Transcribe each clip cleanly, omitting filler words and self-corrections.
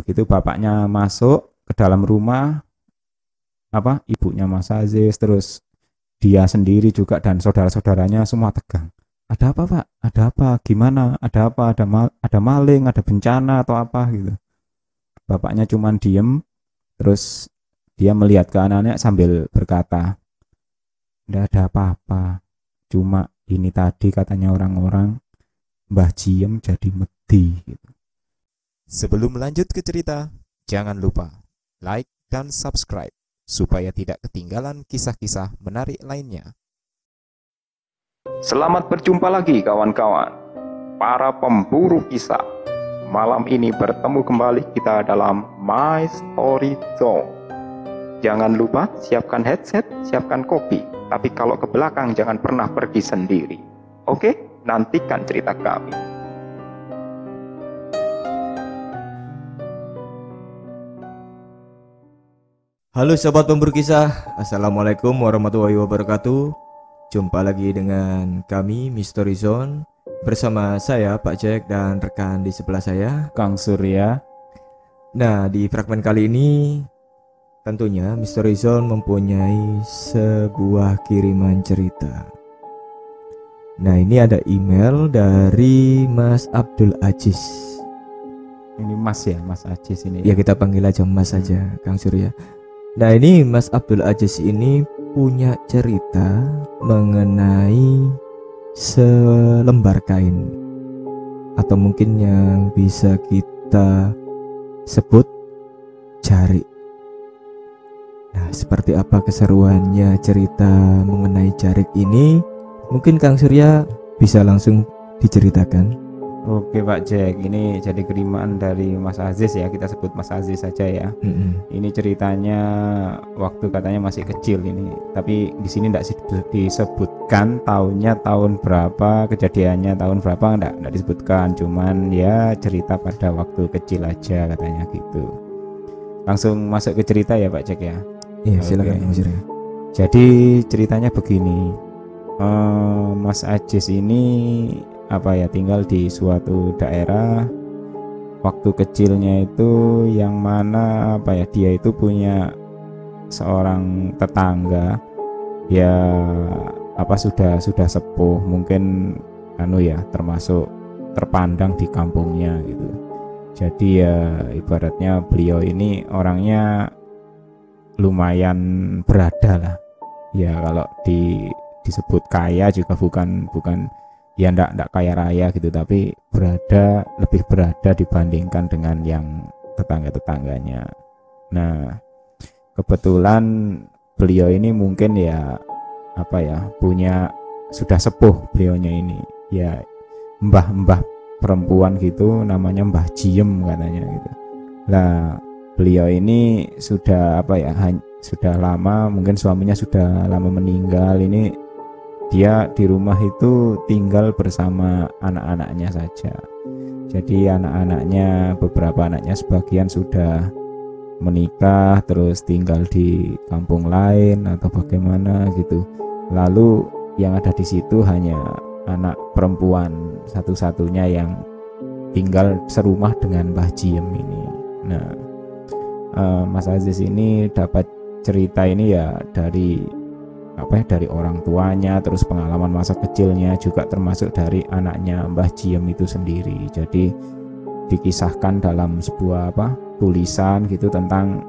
begitu bapaknya masuk ke dalam rumah, ibunya Mas Aziz, terus dia sendiri juga dan saudara-saudaranya semua tegang. Ada apa Pak? Ada apa? Gimana? Ada apa? Ada maling? Ada bencana atau apa gitu? Bapaknya cuman diem, terus dia melihat ke anaknya sambil berkata, tidak ada apa-apa. Cuma ini tadi katanya orang-orang Mbah Jiem jadi medi gitu. Sebelum lanjut ke cerita, jangan lupa like dan subscribe supaya tidak ketinggalan kisah-kisah menarik lainnya. Selamat berjumpa lagi kawan-kawan, para pemburu kisah. Malam ini bertemu kembali kita dalam My Story Zone. Jangan lupa siapkan headset, siapkan kopi. Tapi kalau ke belakang jangan pernah pergi sendiri. Oke, nantikan cerita kami. Halo sahabat pemburu kisah, Assalamualaikum warahmatullahi wabarakatuh. Jumpa lagi dengan kami Mystery Zone bersama saya Pak Jack dan rekan di sebelah saya Kang Surya. Nah, di fragmen kali ini tentunya Mystery Zone mempunyai sebuah kiriman cerita. Nah, ini ada email dari Mas Abdul Aziz. Ini Mas ya, Mas Aziz ini. Ya, kita panggil aja Mas aja, Kang Surya. Nah, ini Mas Abdul Aziz ini punya cerita mengenai selembar kain, atau mungkin yang bisa kita sebut jarik. Nah, seperti apa keseruannya cerita mengenai jarik ini? Mungkin Kang Surya bisa langsung diceritakan. Oke Pak Jack, ini jadi kiriman dari Mas Aziz ya, kita sebut Mas Aziz saja ya. Ini ceritanya waktu katanya masih kecil ini, tapi di sini tidak disebutkan tahunnya tahun berapa, kejadiannya tahun berapa, enggak disebutkan, cuman ya cerita pada waktu kecil aja katanya gitu. Langsung masuk ke cerita ya Pak Jack ya. Iya, silakan Mas Surya. Jadi ceritanya begini, Mas Aziz ini tinggal di suatu daerah. Waktu kecilnya itu yang mana dia itu punya seorang tetangga ya sudah sepuh, mungkin termasuk terpandang di kampungnya gitu. Jadi ya ibaratnya beliau ini orangnya lumayan berada lah. Ya kalau disebut kaya juga bukan ya ndak kaya raya gitu, tapi lebih berada dibandingkan dengan yang tetangga-tetangganya. Nah, kebetulan beliau ini mungkin punya sudah sepuh beliaunya ini. Ya mbah-mbah perempuan gitu, namanya Mbah Jiem katanya gitu. Lah, beliau ini sudah sudah lama, mungkin suaminya sudah lama meninggal. Ini dia di rumah itu tinggal bersama anak-anaknya saja. Jadi beberapa anaknya sebagian sudah menikah, terus tinggal di kampung lain atau bagaimana gitu. Lalu yang ada di situ hanya anak perempuan satu-satunya yang tinggal serumah dengan Mbah Jiem ini. Nah, Mas Aziz ini dapat cerita ini ya dari orang tuanya, terus pengalaman masa kecilnya, juga termasuk dari anaknya Mbah Jiem itu sendiri. Jadi dikisahkan dalam sebuah tulisan gitu tentang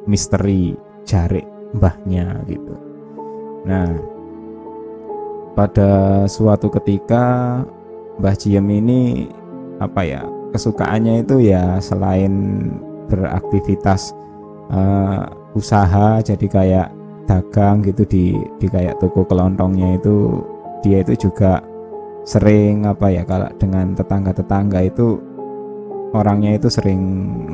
misteri jarik mbahnya gitu. Nah, pada suatu ketika Mbah Jiem ini kesukaannya itu ya selain beraktivitas usaha, jadi kayak dagang gitu di kayak toko kelontongnya itu, dia itu juga sering kalau dengan tetangga-tetangga itu orangnya itu sering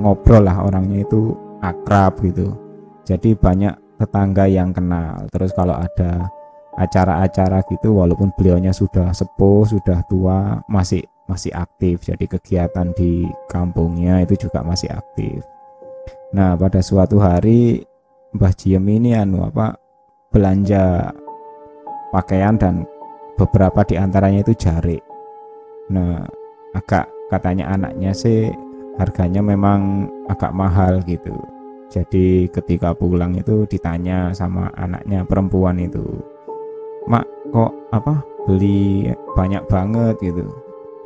ngobrol lah, orangnya itu akrab gitu. Jadi banyak tetangga yang kenal. Terus kalau ada acara-acara gitu, walaupun beliaunya sudah sepuh, sudah tua, masih aktif. Jadi kegiatan di kampungnya itu juga masih aktif. Nah, pada suatu hari Mbah Jiem ini belanja pakaian dan beberapa diantaranya itu jarik. Nah, agak katanya anaknya sih harganya memang agak mahal gitu. Jadi ketika pulang itu ditanya sama anaknya perempuan itu, "Mak, kok beli banyak banget gitu?"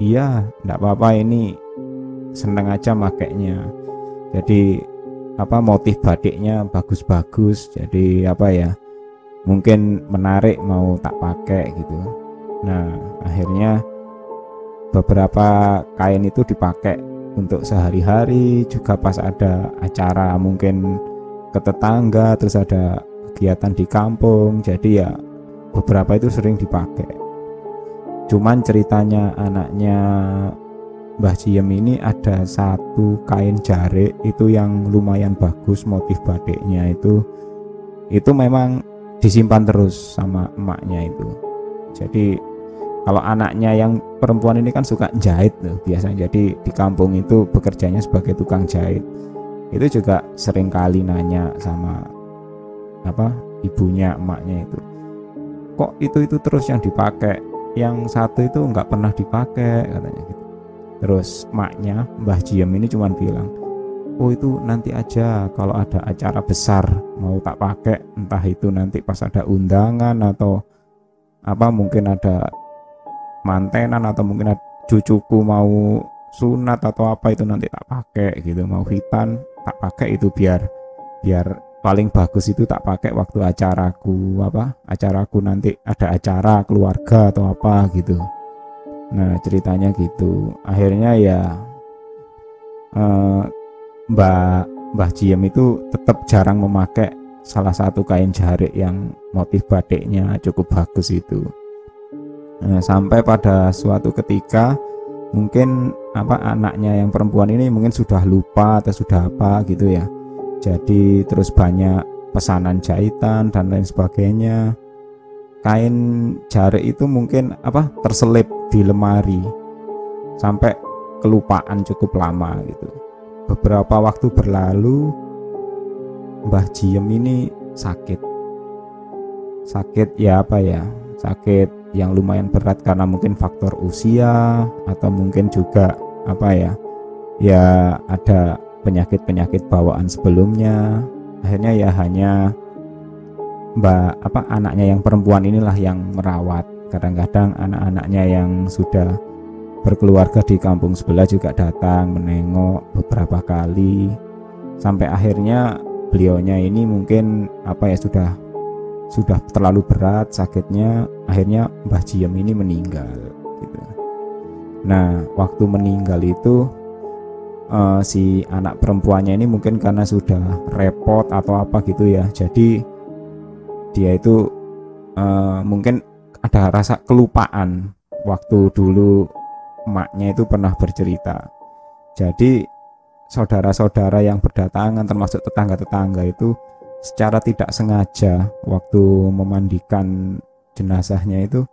"Iya, enggak apa-apa, ini seneng aja makainya." Jadi motif batiknya bagus-bagus, jadi mungkin menarik, mau tak pakai gitu. Nah, akhirnya beberapa kain itu dipakai untuk sehari-hari, juga pas ada acara mungkin ke tetangga, terus ada kegiatan di kampung, jadi ya beberapa itu sering dipakai. Cuman ceritanya anaknya Mbah Jiem ini ada satu kain jarik itu yang lumayan bagus, motif batiknya itu memang disimpan terus sama emaknya itu. Jadi kalau anaknya yang perempuan ini kan suka jahit tuh biasanya, jadi di kampung itu bekerjanya sebagai tukang jahit. Itu juga sering kali nanya sama ibunya, emaknya itu, "Kok itu terus yang dipakai, yang satu itu nggak pernah dipakai?" katanya gitu. Terus emaknya Mbah Jiem ini cuman bilang, "Oh, itu nanti aja kalau ada acara besar mau tak pakai, entah itu nanti pas ada undangan atau mungkin ada mantenan atau mungkin cucuku mau sunat atau itu nanti tak pakai gitu, mau khitan tak pakai itu biar paling bagus itu tak pakai waktu acaraku nanti ada acara keluarga atau gitu." Nah, ceritanya gitu. Akhirnya ya Mbah Jiem itu tetap jarang memakai salah satu kain jarik yang motif batiknya cukup bagus itu. Nah, sampai pada suatu ketika mungkin anaknya yang perempuan ini mungkin sudah lupa atau sudah gitu ya. Jadi terus banyak pesanan jahitan dan lain sebagainya. Kain jarik itu mungkin terselip di lemari sampai kelupaan cukup lama gitu. Beberapa waktu berlalu, Mbah Jiem ini sakit sakit yang lumayan berat karena mungkin faktor usia atau mungkin juga ada penyakit bawaan sebelumnya. Akhirnya ya hanya anaknya yang perempuan inilah yang merawat. Kadang-kadang anak-anaknya yang sudah berkeluarga di kampung sebelah juga datang menengok beberapa kali, sampai akhirnya beliaunya ini mungkin sudah terlalu berat sakitnya, akhirnya Mbah Jiem ini meninggal gitu. Nah, waktu meninggal itu si anak perempuannya ini mungkin karena sudah repot atau gitu ya, jadi dia itu mungkin ada rasa kelupaan waktu dulu emaknya itu pernah bercerita. Jadi saudara-saudara yang berdatangan termasuk tetangga-tetangga itu secara tidak sengaja waktu memandikan jenazahnya itu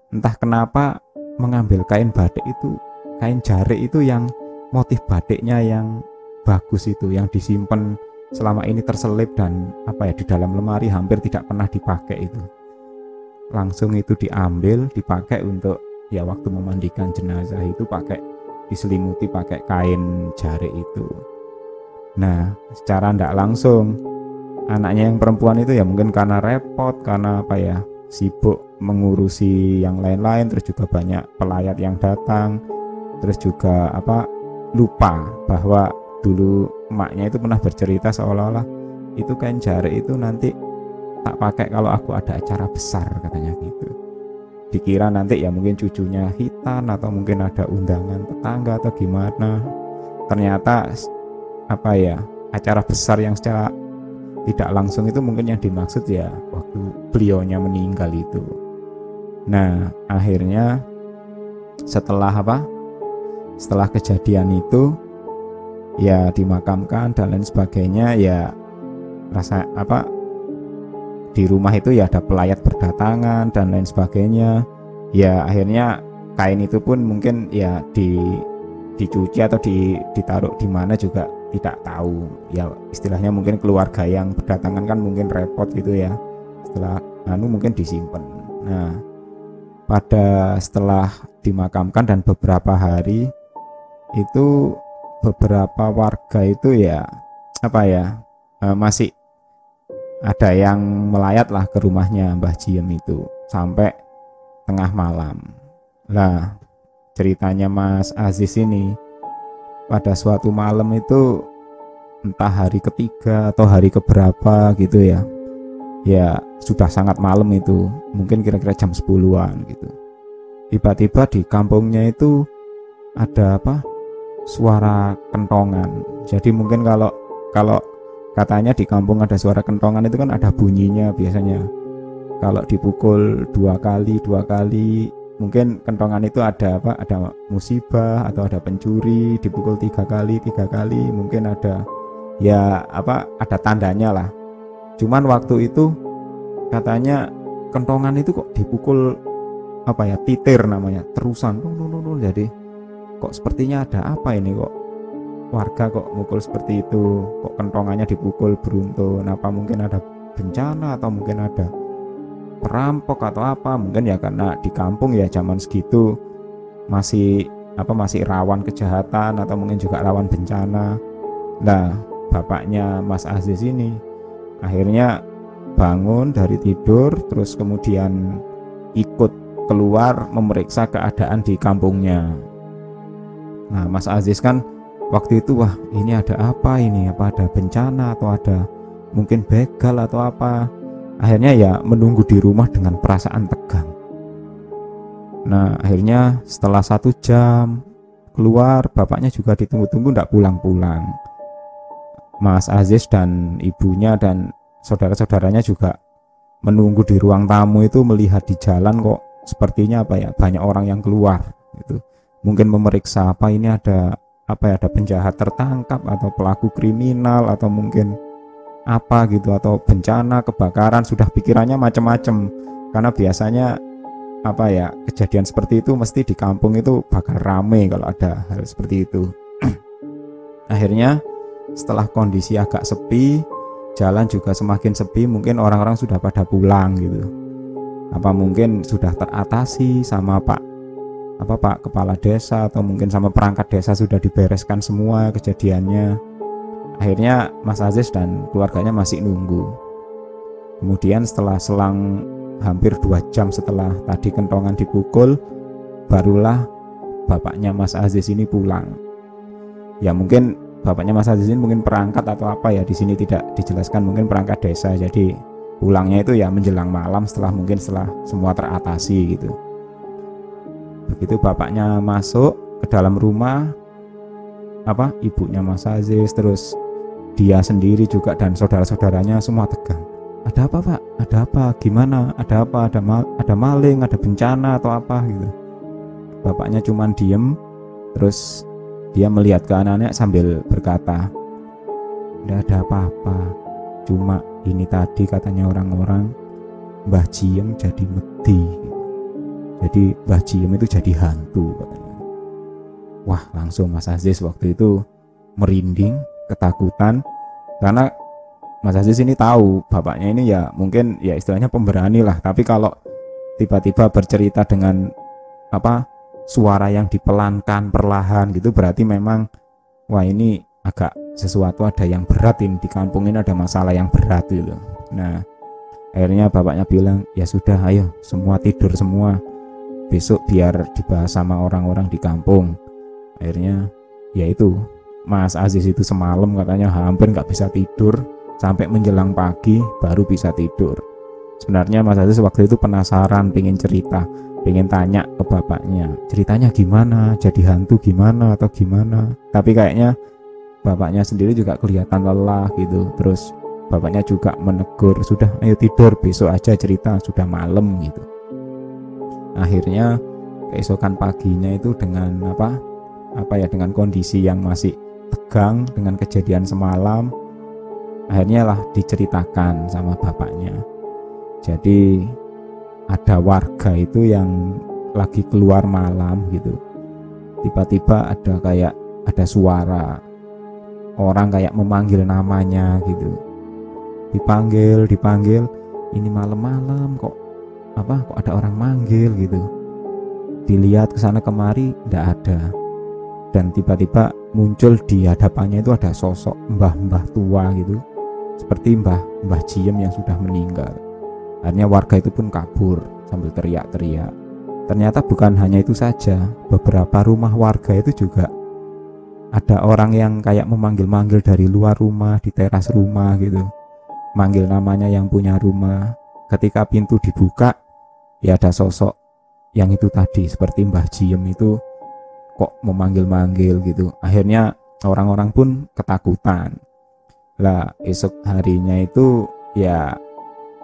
entah kenapa mengambil kain batik itu, kain jarik itu yang motif batiknya yang bagus itu, yang disimpan selama ini terselip dan di dalam lemari hampir tidak pernah dipakai itu, langsung itu diambil dipakai untuk waktu memandikan jenazah itu diselimuti pakai kain jarik itu. Nah, secara tidak langsung anaknya yang perempuan itu ya mungkin karena repot, karena sibuk mengurusi yang lain-lain, terus juga banyak pelayat yang datang, terus juga lupa bahwa dulu emaknya itu pernah bercerita seolah-olah itu kain jarik itu nanti tak pakai kalau aku ada acara besar, katanya gitu. Dikira nanti ya mungkin cucunya khitan atau mungkin ada undangan tetangga atau gimana. Ternyata acara besar yang secara tidak langsung itu mungkin yang dimaksud ya waktu beliaunya meninggal itu. Nah, akhirnya setelah kejadian itu ya dimakamkan dan lain sebagainya, ya rasa di rumah itu ya ada pelayat berdatangan dan lain sebagainya. Ya akhirnya kain itu pun mungkin ya dicuci atau ditaruh di mana juga tidak tahu ya, istilahnya mungkin keluarga yang berdatangan kan mungkin repot gitu ya, setelah mungkin disimpan. Nah, setelah dimakamkan dan beberapa hari itu beberapa warga itu ya apa ya masih ada yang melayat lah ke rumahnya Mbah Jiem itu sampai tengah malam. Lah ceritanya Mas Aziz ini pada suatu malam itu entah hari ketiga atau hari keberapa gitu ya, ya sudah sangat malam itu, mungkin kira-kira jam 10-an gitu. Tiba-tiba di kampungnya itu ada suara kentongan. Jadi mungkin kalau katanya di kampung ada suara kentongan itu kan ada bunyinya biasanya. Kalau dipukul 2 kali, mungkin kentongan itu ada ada musibah atau ada pencuri. Dipukul 3 kali, mungkin ada ya ada tandanya lah. Cuman waktu itu katanya kentongan itu kok dipukul titir namanya, terusan. Jadi kok sepertinya ada apa ini, kok warga kok mukul seperti itu, kok kentongannya dipukul beruntun, apa mungkin ada bencana atau mungkin ada perampok atau apa, mungkin ya karena di kampung ya zaman segitu masih rawan kejahatan atau mungkin juga rawan bencana. Nah bapaknya Mas Aziz ini akhirnya bangun dari tidur, terus kemudian ikut keluar memeriksa keadaan di kampungnya. Nah Mas Aziz kan waktu itu wah ini ada apa ini, apa ada bencana atau ada mungkin begal atau apa. Akhirnya ya menunggu di rumah dengan perasaan tegang. Nah akhirnya setelah 1 jam keluar, bapaknya juga ditunggu-tunggu tidak pulang-pulang. Mas Aziz dan ibunya dan saudara-saudaranya juga menunggu di ruang tamu itu, melihat di jalan kok sepertinya banyak orang yang keluar gitu. Mungkin memeriksa apa ini ada ada penjahat tertangkap atau pelaku kriminal atau mungkin apa gitu, atau bencana kebakaran. Sudah pikirannya macam-macam karena biasanya kejadian seperti itu mesti di kampung itu bakal rame kalau ada hal seperti itu. Akhirnya setelah kondisi agak sepi, jalan juga semakin sepi, mungkin orang-orang sudah pada pulang gitu. Apa mungkin sudah teratasi sama Pak kepala desa atau mungkin sama perangkat desa, sudah dibereskan semua kejadiannya. Akhirnya Mas Aziz dan keluarganya masih nunggu. Kemudian setelah selang hampir 2 jam setelah tadi kentongan dipukul, barulah bapaknya Mas Aziz ini pulang. Ya mungkin bapaknya Mas Aziz ini mungkin perangkat atau apa ya, di sini tidak dijelaskan, mungkin perangkat desa. Jadi pulangnya itu ya menjelang malam, setelah semua teratasi gitu. Begitu bapaknya masuk ke dalam rumah, ibunya Mas Aziz, terus dia sendiri juga dan saudara-saudaranya semua tegang. Ada apa Pak? Ada apa? Gimana? Ada apa? Ada maling? Ada bencana atau apa gitu? Bapaknya cuman diem, terus dia melihat ke anak-anak sambil berkata, tidak ada apa-apa, cuma ini tadi katanya orang-orang Mbah Jiem jadi medhi. Jadi Mbah Jiem itu jadi hantu katanya. Wah langsung Mas Aziz waktu itu merinding, ketakutan, karena Mas Aziz ini tahu bapaknya ini ya mungkin ya istilahnya pemberani lah, tapi kalau tiba-tiba bercerita dengan suara yang dipelankan perlahan gitu, berarti memang wah ini agak sesuatu, ada yang berat ini di kampung ini, ada masalah yang berat gitu. Nah akhirnya bapaknya bilang, ya sudah ayo semua tidur semua, besok biar dibahas sama orang-orang di kampung. Akhirnya ya itu Mas Aziz itu semalam katanya hampir nggak bisa tidur, sampai menjelang pagi baru bisa tidur. Sebenarnya Mas Aziz waktu itu penasaran, pengen cerita, pengen tanya ke bapaknya, ceritanya gimana, jadi hantu gimana atau gimana. Tapi kayaknya bapaknya sendiri juga kelihatan lelah gitu. Terus bapaknya juga menegur, sudah ayo tidur, besok aja cerita, sudah malam gitu. Akhirnya keesokan paginya itu dengan dengan kondisi yang masih tegang dengan kejadian semalam, akhirnya lah diceritakan sama bapaknya. Jadi ada warga itu yang lagi keluar malam gitu, tiba-tiba ada suara orang kayak memanggil namanya gitu, dipanggil, ini malam-malam kok ada orang manggil gitu. Dilihat kesana kemari tidak ada. dan tiba-tiba muncul di hadapannya itu ada sosok mbah-mbah tua gitu, seperti mbah Jiem yang sudah meninggal. Akhirnya warga itu pun kabur sambil teriak-teriak. Ternyata bukan hanya itu saja, beberapa rumah warga itu juga ada orang yang kayak memanggil-manggil dari luar rumah, di teras rumah gitu, manggil namanya yang punya rumah. Ketika pintu dibuka, ya ada sosok yang itu tadi, seperti Mbah Jiem itu kok memanggil-manggil gitu. Akhirnya orang-orang pun ketakutan. Lah esok harinya itu ya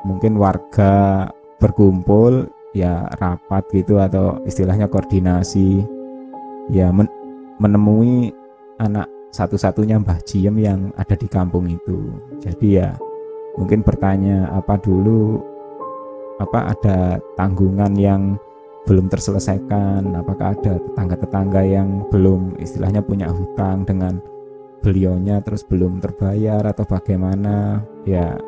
mungkin warga berkumpul, ya rapat gitu, atau istilahnya koordinasi, ya menemui anak satu-satunya Mbah Jiem yang ada di kampung itu. Jadi ya mungkin bertanya apa ada tanggungan yang belum terselesaikan, apakah ada tetangga-tetangga yang belum istilahnya punya hutang dengan beliaunya terus belum terbayar atau bagaimana. Ya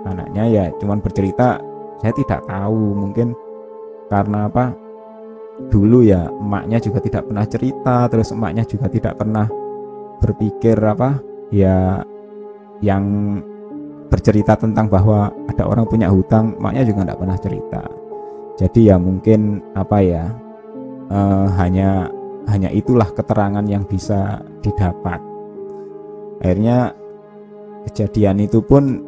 anaknya ya cuman bercerita, saya tidak tahu, mungkin karena dulu ya emaknya juga tidak pernah cerita, terus emaknya juga tidak pernah berpikir ya yang bercerita tentang bahwa ada orang punya hutang, emaknya juga tidak pernah cerita. Jadi ya mungkin hanya itulah keterangan yang bisa didapat. Akhirnya kejadian itu pun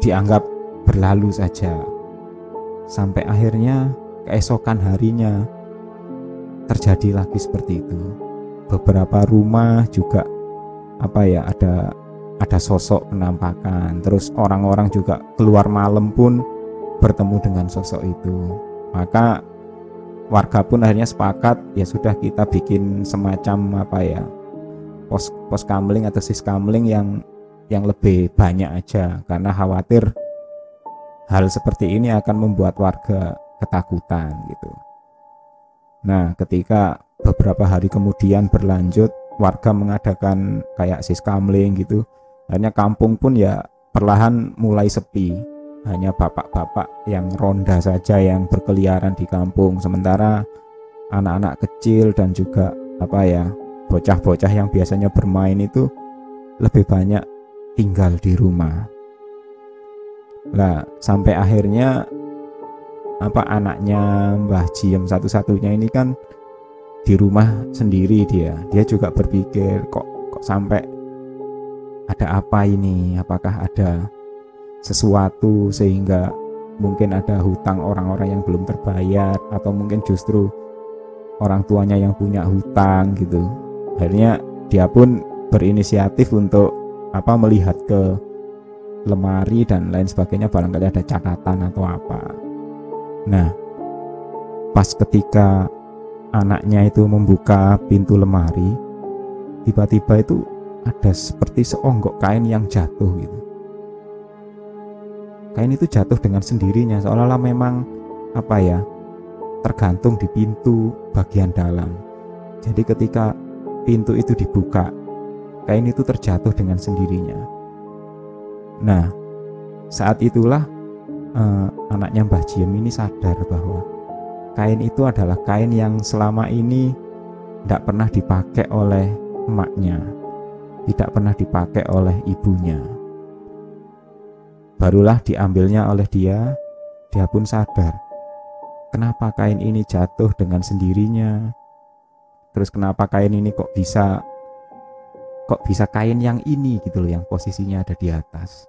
dianggap berlalu saja, sampai akhirnya keesokan harinya terjadi lagi seperti itu. Beberapa rumah juga ada sosok penampakan, terus orang-orang juga keluar malam pun bertemu dengan sosok itu. Maka warga pun akhirnya sepakat, ya sudah kita bikin semacam pos kamling atau siskamling yang lebih banyak aja, karena khawatir hal seperti ini akan membuat warga ketakutan gitu. Nah, ketika beberapa hari kemudian berlanjut, warga mengadakan kayak siskamling gitu, akhirnya kampung pun ya perlahan mulai sepi. Hanya bapak-bapak yang ronda saja yang berkeliaran di kampung, sementara anak-anak kecil dan juga bocah-bocah yang biasanya bermain itu lebih banyak tinggal di rumah. Lah sampai akhirnya anaknya Mbah Jiem satu-satunya ini kan di rumah sendiri, dia juga berpikir kok sampai ada apa ini, apakah ada sesuatu sehingga mungkin ada hutang orang-orang yang belum terbayar, atau mungkin justru orang tuanya yang punya hutang gitu. Akhirnya dia pun berinisiatif untuk melihat ke lemari dan lain sebagainya, barangkali ada catatan atau apa. Nah, pas ketika anaknya itu membuka pintu lemari, tiba-tiba itu ada seperti seonggok kain yang jatuh gitu. Kain itu jatuh dengan sendirinya, seolah-olah memang tergantung di pintu bagian dalam. Jadi ketika pintu itu dibuka, kain itu terjatuh dengan sendirinya. Nah, saat itulah anaknya Mbah Jiem ini sadar bahwa kain itu adalah kain yang selama ini tidak pernah dipakai oleh emaknya, tidak pernah dipakai oleh ibunya. Barulah diambilnya oleh dia pun sadar, kenapa kain ini jatuh dengan sendirinya, terus kenapa kain ini kok bisa kain yang ini gitu loh, yang posisinya ada di atas.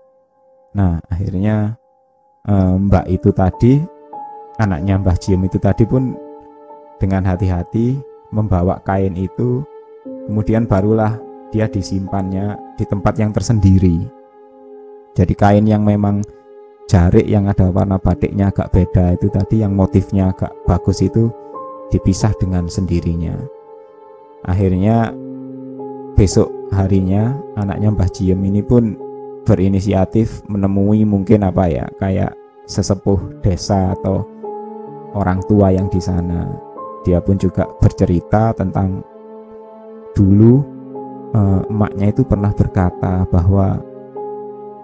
Nah, akhirnya mbak itu tadi, anaknya Mbah Jiem itu tadi pun dengan hati-hati membawa kain itu, kemudian barulah dia disimpannya di tempat yang tersendiri. Jadi kain yang memang jarik yang ada warna batiknya agak beda itu tadi, yang motifnya agak bagus itu dipisah dengan sendirinya. Akhirnya besok harinya anaknya Mbah Jiem ini pun berinisiatif menemui mungkin kayak sesepuh desa atau orang tua yang di sana. Dia pun juga bercerita tentang dulu emaknya itu pernah berkata bahwa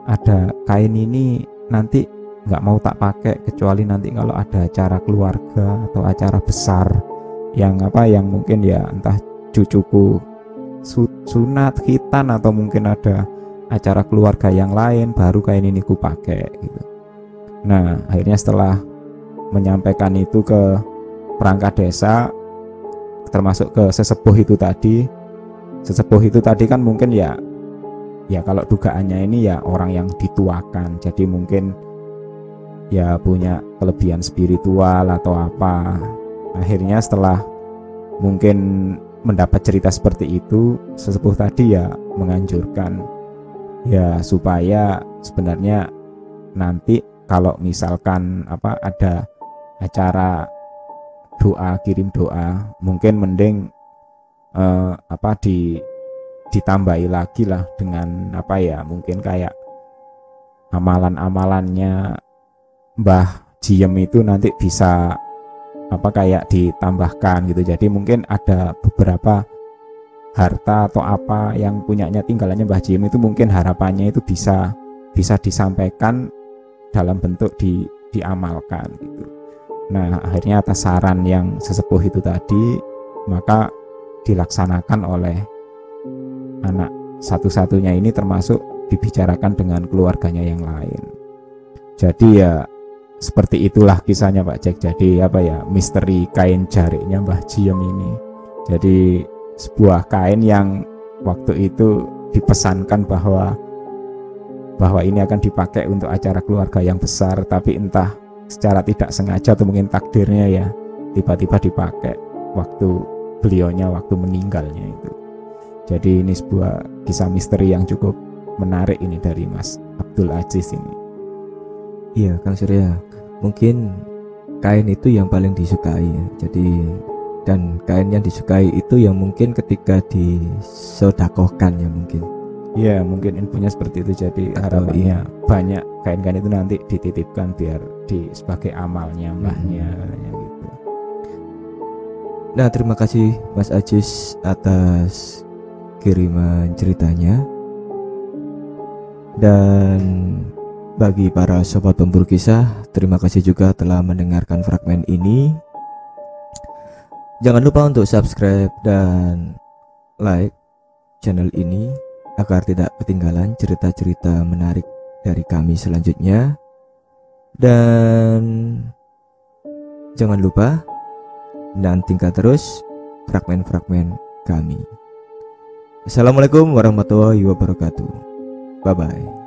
ada kain ini nanti nggak mau tak pakai kecuali nanti kalau ada acara keluarga atau acara besar yang mungkin ya entah cucuku sunat, khitan, atau mungkin ada acara keluarga yang lain baru kain ini ku pakai gitu. Nah akhirnya setelah menyampaikan itu ke perangkat desa, termasuk ke sesepuh itu tadi kan mungkin ya kalau dugaannya ini ya orang yang dituakan, jadi mungkin ya punya kelebihan spiritual atau apa. Akhirnya setelah mungkin mendapat cerita seperti itu, sesepuh tadi ya menganjurkan ya supaya sebenarnya nanti kalau misalkan ada acara doa, kirim doa, mungkin mending ditambahi lagi lah dengan mungkin kayak amalan-amalannya Mbah Jiem itu nanti bisa kayak ditambahkan gitu. Jadi mungkin ada beberapa harta atau apa yang punyanya tinggalannya Mbah Jiem itu, mungkin harapannya itu bisa disampaikan dalam bentuk diamalkan gitu. Nah akhirnya atas saran yang sesepuh itu tadi, maka dilaksanakan oleh anak satu-satunya ini, termasuk dibicarakan dengan keluarganya yang lain. Jadi ya seperti itulah kisahnya Pak Jack. Jadi misteri kain jariknya Mbah Jiem ini. Jadi sebuah kain yang waktu itu dipesankan bahwa ini akan dipakai untuk acara keluarga yang besar, tapi entah secara tidak sengaja atau mungkin takdirnya ya tiba-tiba dipakai waktu meninggalnya itu. Jadi ini sebuah kisah misteri yang cukup menarik ini dari Mas Abdul Aziz ini. Iya Kang Surya, mungkin kain itu yang paling disukai ya. Jadi dan kain yang disukai itu yang mungkin ketika disodakohkan ya mungkin. Iya mungkin infonya seperti itu. Jadi harapannya banyak kain-kain itu nanti dititipkan biar sebagai amalnya mbahnya katanya gitu. Nah terima kasih Mas Aziz atas kiriman ceritanya. Dan bagi para sobat pemburu kisah, terima kasih juga telah mendengarkan fragmen ini. Jangan lupa untuk subscribe dan like channel ini agar tidak ketinggalan cerita-cerita menarik dari kami selanjutnya. Dan jangan lupa nantikan terus fragmen-fragmen kami. Assalamualaikum warahmatullahi wabarakatuh. Bye bye.